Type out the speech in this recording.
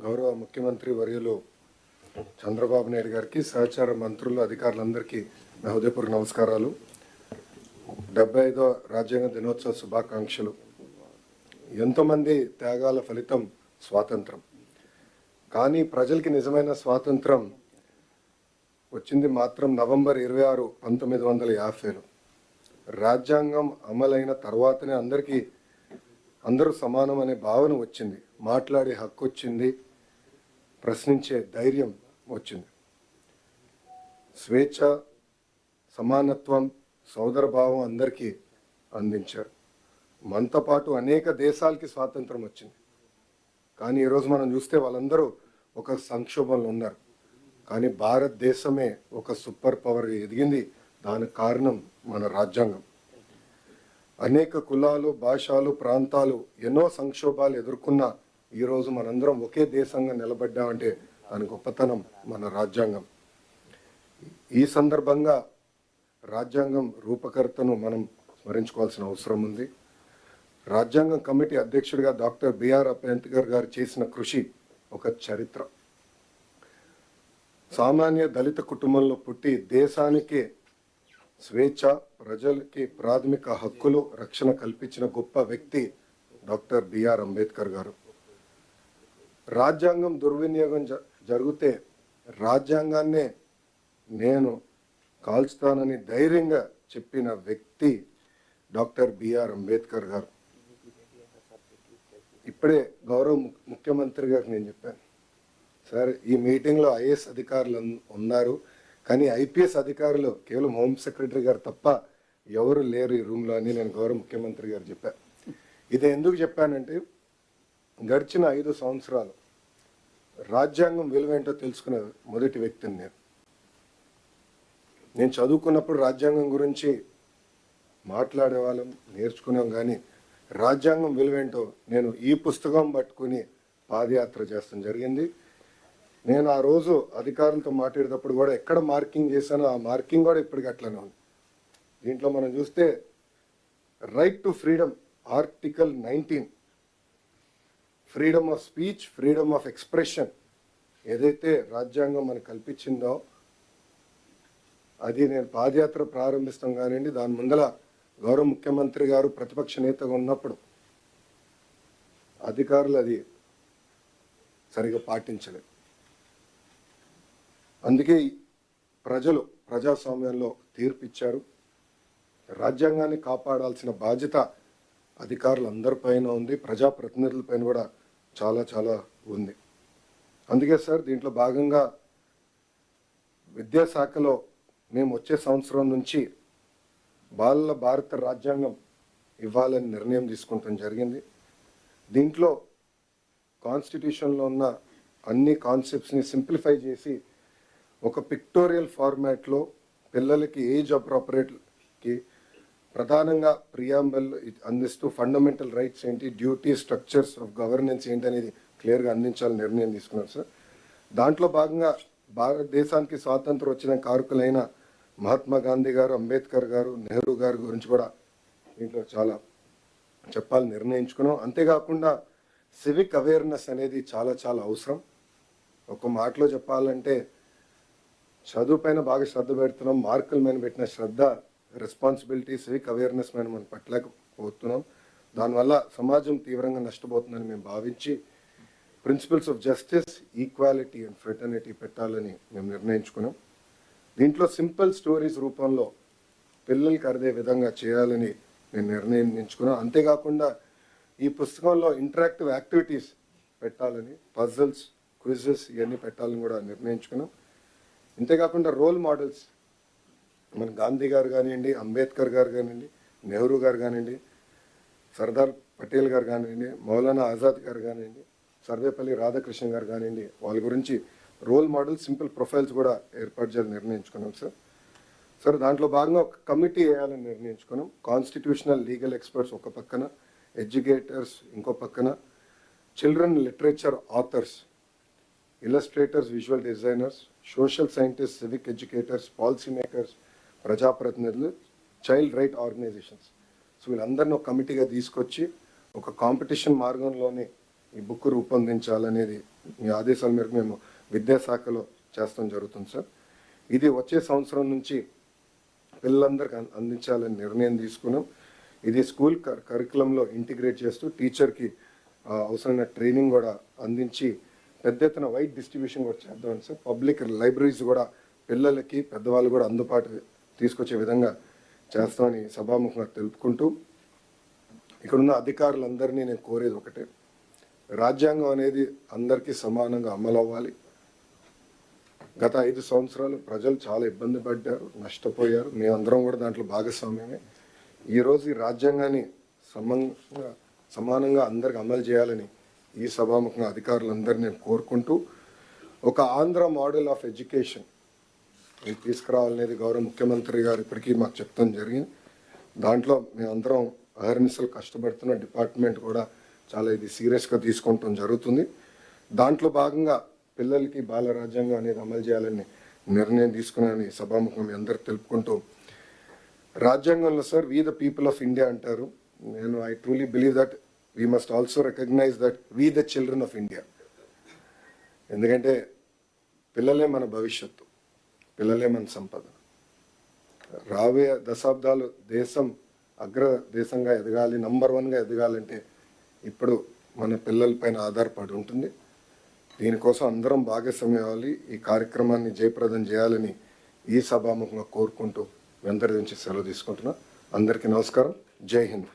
గౌరవ ముఖ్యమంత్రి వర్యులు చంద్రబాబు నాయుడు గారికి, సహచార మంత్రులు, అధికారులందరికీ నా హృదయపూర్వక నమస్కారాలు. 75వ రాజ్యాంగ దినోత్సవ శుభాకాంక్షలు. ఎంతోమంది త్యాగాల ఫలితం స్వాతంత్రం. కానీ ప్రజలకి నిజమైన స్వాతంత్రం వచ్చింది మాత్రం నవంబర్ 26, 1950లో. రాజ్యాంగం అమలైన తర్వాతనే అందరూ సమానం అనే భావన వచ్చింది. మాట్లాడే హక్కు వచ్చింది, ప్రశ్నించే ధైర్యం వచ్చింది. స్వేచ్ఛ, సమానత్వం, సోదరభావం అందరికీ అందించారు. మనతో పాటు అనేక దేశాలకి స్వాతంత్రం వచ్చింది. కానీ ఈరోజు మనం చూస్తే వాళ్ళందరూ ఒక సంక్షోభంలో ఉన్నారు. కానీ భారతదేశమే ఒక సూపర్ పవర్గా ఎదిగింది. దానికి కారణం మన రాజ్యాంగం. అనేక కులాలు, భాషలు, ప్రాంతాలు ఎన్నో సంక్షోభాలు ఎదుర్కొన్న ఈరోజు మనందరం ఒకే దేశంగా నిలబడ్డామంటే దాని గొప్పతనం మన రాజ్యాంగం. ఈ సందర్భంగా రాజ్యాంగం రూపకర్తను మనం స్మరించుకోవాల్సిన అవసరం ఉంది. రాజ్యాంగం కమిటీ అధ్యక్షుడిగా డాక్టర్ బిఆర్ అంబేద్కర్ గారు చేసిన కృషి ఒక చరిత్ర. సామాన్య దళిత కుటుంబంలో పుట్టి దేశానికి స్వేచ్ఛ, ప్రజలకి ప్రాథమిక హక్కులు, రక్షణ కల్పించిన గొప్ప వ్యక్తి డాక్టర్ బిఆర్ అంబేద్కర్ గారు. రాజ్యాంగం దుర్వినియోగం జరిగితే రాజ్యాంగాన్నే నేను కాల్చుతానని ధైర్యంగా చెప్పిన వ్యక్తి డాక్టర్ బిఆర్ అంబేద్కర్ గారు. ఇప్పుడే గౌరవ ముఖ్యమంత్రి గారికి నేను చెప్పాను, సార్ ఈ మీటింగ్లో ఐఏఎస్ అధికారులు ఉన్నారు, కానీ ఐపీఎస్ అధికారులు కేవలం హోమ్ సెక్రటరీ గారు తప్ప ఎవరు లేరు ఈ రూమ్లో అని నేను గౌరవ ముఖ్యమంత్రి గారు చెప్పాను. ఇది ఎందుకు చెప్పానంటే గడిచిన 5 సంవత్సరాలు రాజ్యాంగం విలువేంటో తెలుసుకున్న మొదటి వ్యక్తిని నేను చదువుకున్నప్పుడు రాజ్యాంగం గురించి మాట్లాడేవాళ్ళం, నేర్చుకున్నాం. కానీ రాజ్యాంగం విలువేంటో నేను ఈ పుస్తకం పట్టుకుని పాదయాత్ర చేస్తాం జరిగింది. నేను ఆ రోజు అధికారులతో మాట్లాడేటప్పుడు కూడా ఎక్కడ మార్కింగ్ చేశానో ఆ మార్కింగ్ కూడా ఇప్పటికీ అట్లనే ఉంది. దీంట్లో మనం చూస్తే right to freedom, article 19, freedom of speech, freedom of expression ఏదైతే రాజ్యాంగం మనకు కల్పించిందో అది నేను పాదయాత్ర ప్రారంభిస్తాం కానివ్వండి, దాని ముందల గౌరవ ముఖ్యమంత్రి గారు ప్రతిపక్ష నేతగా ఉన్నప్పుడు అధికారులు అది సరిగా పాటించలేదు. అందుకే ప్రజలు ప్రజాస్వామ్యంలో తీర్పిచ్చారు. రాజ్యాంగాన్ని కాపాడాల్సిన బాధ్యత అధికారులందరిపైన ఉంది, ప్రజాప్రతినిధులపైన కూడా చాలా చాలా ఉంది. అందుకే సార్ దీంట్లో భాగంగా విద్యాశాఖలో మేము వచ్చే సంవత్సరం నుంచి బాలల భారత రాజ్యాంగం ఇవ్వాలని నిర్ణయం తీసుకుంటాం జరిగింది. దీంట్లో కాన్స్టిట్యూషన్లో ఉన్న అన్ని కాన్సెప్ట్స్ని సింప్లిఫై చేసి ఒక పిక్టోరియల్ ఫార్మాట్లో పిల్లలకి ఏజ్ అప్రోప్రియేట్కి ప్రధానంగా ప్రియాంబల్ అందిస్తూ ఫండమెంటల్ రైట్స్ ఏంటి, డ్యూటీ, స్ట్రక్చర్స్ ఆఫ్ గవర్నెన్స్ ఏంటి అనేది క్లియర్గా అందించాలని నిర్ణయం తీసుకున్నారు సార్. దాంట్లో భాగంగా భారతదేశానికి స్వాతంత్రం వచ్చిన కారకులైన మహాత్మా గాంధీ గారు, అంబేద్కర్ గారు, నెహ్రూ గారి గురించి కూడా దీంట్లో చాలా చెప్పాలని నిర్ణయించుకున్నాం. అంతేకాకుండా సివిక్ అవేర్నెస్ అనేది చాలా చాలా అవసరం. ఒక మాటలో చెప్పాలంటే చదువు పైన బాగా శ్రద్ధ పెడుతున్నాం, మార్కుల మీద పెట్టిన శ్రద్ధ, రెస్పాన్సిబిలిటీ, సివిక్ అవేర్నెస్ మీద మనం పట్టలేకపోతున్నాం. దానివల్ల సమాజం తీవ్రంగా నష్టపోతుందని మేము భావించి principles of justice, equality and fraternity పెట్టాలని మేము నిర్ణయించుకున్నాం. దీంట్లో సింపుల్ స్టోరీస్ రూపంలో పిల్లలకి అర్థే విధంగా చేయాలని మేము నిర్ణయించుకున్నాం. అంతేకాకుండా ఈ పుస్తకంలో ఇంటరాక్టివ్ యాక్టివిటీస్ పెట్టాలని, పజిల్స్, క్విజెస్ ఇవన్నీ పెట్టాలని కూడా నిర్ణయించుకున్నాం. ఇంతేకాకుండా రోల్ మోడల్స్ మన గాంధీ గారు కానివ్వండి, అంబేద్కర్ గారు కానివ్వండి, నెహ్రూ గారు కానివ్వండి, సర్దార్ పటేల్ గారు కానివ్వండి, మౌలానా ఆజాద్ గారు కానివ్వండి, సర్వేపల్లి రాధాకృష్ణ గారు కానివ్వండి, వాళ్ళ గురించి రోల్ మోడల్, సింపుల్ ప్రొఫైల్స్ కూడా ఏర్పాటు చేయాలని నిర్ణయించుకున్నాం సార్. దాంట్లో భాగంగా ఒక కమిటీ వేయాలని నిర్ణయించుకున్నాం. కాన్స్టిట్యూషనల్ లీగల్ ఎక్స్పర్ట్స్ ఒక పక్కన, ఎడ్యుకేటర్స్ ఇంకో పక్కన, children literature authors, illustrators, visual designers, social scientist, civic educators, policy makers, ప్రజాప్రతినిధులు, చైల్డ్ రైట్ ఆర్గనైజేషన్స్. సో వీళ్ళందరినీ ఒక కమిటీగా తీసుకొచ్చి ఒక కాంపిటీషన్ మార్గంలోనే ఈ బుక్ రూపొందించాలనేది మీ ఆదేశాల మేరకు మేము విద్యాశాఖలో చేస్తాం జరుగుతుంది సార్. ఇది వచ్చే సంవత్సరం నుంచి పిల్లలందరికీ అందించాలని నిర్ణయం తీసుకున్నాం. ఇది స్కూల్ కరికులంలో ఇంటిగ్రేట్ చేస్తూ టీచర్కి అవసరమైన ట్రైనింగ్ కూడా అందించి పెద్ద ఎత్తున వైడ్ డిస్ట్రిబ్యూషన్ కూడా చేద్దామని సార్. పబ్లిక్ లైబ్రరీస్ కూడా పిల్లలకి పెద్దవాళ్ళు కూడా అందుబాటు తీసుకొచ్చే విధంగా చేస్తామని సభాముఖంగా తెలుపుకుంటూ, ఇక్కడున్న అధికారులందరినీ నేను కోరేది ఒకటే, రాజ్యాంగం అనేది అందరికీ సమానంగా అమలు అవ్వాలి. గత 5 సంవత్సరాలు ప్రజలు చాలా ఇబ్బంది పడ్డారు, నష్టపోయారు. మేమందరం కూడా దాంట్లో భాగస్వామ్యమే. ఈరోజు ఈ రాజ్యాంగాన్ని సమానంగా అందరికి అమలు చేయాలని ఈ సభాముఖంగా అధికారులందరినీ నేను కోరుకుంటూ, ఒక ఆంధ్ర మోడల్ ఆఫ్ ఎడ్యుకేషన్ తీసుకురావాలనేది గౌరవ ముఖ్యమంత్రి గారు ఇప్పటికీ మాకు చెప్తాం జరిగింది. దాంట్లో మేమందరం అహర్నిశలు కష్టపడుతున్న డిపార్ట్మెంట్ కూడా చాలా ఇది సీరియస్గా తీసుకుంటాం జరుగుతుంది. దాంట్లో భాగంగా పిల్లలకి బాల రాజ్యాంగం అనేది అమలు చేయాలని నిర్ణయం తీసుకున్నానని సభాముఖం మీ అందరికి తెలుపుకుంటూ, రాజ్యాంగంలో sir we the people of India అంటారు. నేను I truly believe that we must also recognise that we the children of India. ఎందుకంటే పిల్లలే మన భవిష్యత్తు, పిల్లలే మన సంపద. రాబోయే దశాబ్దాలు దేశం అగ్ర దేశంగా ఎదగాలి, నంబర్ 1గా ఎదగాలంటే ఇప్పుడు మన పిల్లలపైన ఆధారపడి ఉంటుంది. దీనికోసం అందరం భాగస్వామ్యం అవ్వాలి. ఈ కార్యక్రమాన్ని జయప్రదం చేయాలని ఈ సభాముఖంగా కోరుకుంటూ మీ అందరి నుంచి సెలవు తీసుకుంటున్నా. అందరికీ నమస్కారం. జై హింద్.